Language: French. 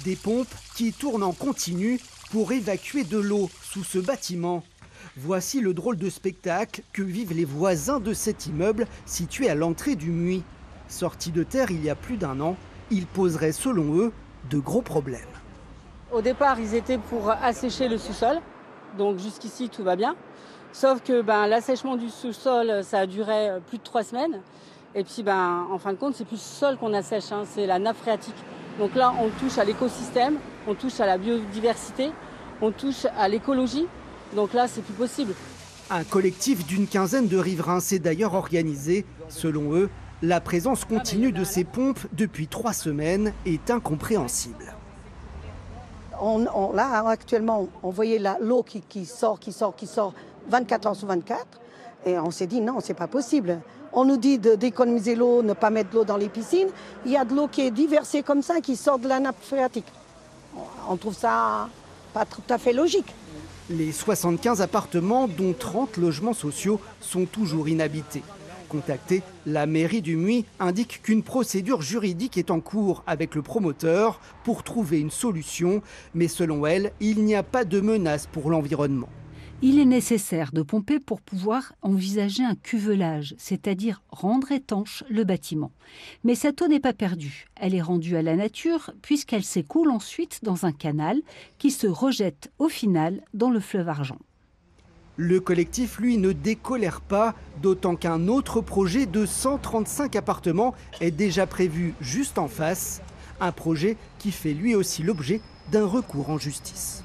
Des pompes qui tournent en continu pour évacuer de l'eau sous ce bâtiment. Voici le drôle de spectacle que vivent les voisins de cet immeuble situé à l'entrée du Muy. Sorti de terre il y a plus d'1 an, il poserait selon eux de gros problèmes. Au départ, ils étaient pour assécher le sous-sol, donc jusqu'ici tout va bien. Sauf que l'assèchement du sous-sol, ça a duré plus de 3 semaines. Et puis en fin de compte, c'est plus le sol qu'on assèche, c'est la nappe phréatique. Donc là, on touche à l'écosystème, on touche à la biodiversité, on touche à l'écologie. Donc là, c'est plus possible. Un collectif d'une quinzaine de riverains s'est d'ailleurs organisé. Selon eux, la présence continue de ces pompes depuis 3 semaines est incompréhensible. Là, actuellement, on voyait l'eau qui sort 24 heures sur 24. Et on s'est dit non, c'est pas possible. On nous dit d'économiser l'eau, ne pas mettre de l'eau dans les piscines. Il y a de l'eau qui est déversée comme ça, qui sort de la nappe phréatique. On trouve ça pas tout à fait logique. Les 75 appartements, dont 30 logements sociaux, sont toujours inhabités. Contactée, la mairie du Muy indique qu'une procédure juridique est en cours avec le promoteur pour trouver une solution. Mais selon elle, il n'y a pas de menace pour l'environnement. Il est nécessaire de pomper pour pouvoir envisager un cuvelage, c'est-à-dire rendre étanche le bâtiment. Mais cette eau n'est pas perdue. Elle est rendue à la nature puisqu'elle s'écoule ensuite dans un canal qui se rejette au final dans le fleuve Argent. Le collectif, lui, ne décolère pas, d'autant qu'un autre projet de 135 appartements est déjà prévu juste en face. Un projet qui fait lui aussi l'objet d'un recours en justice.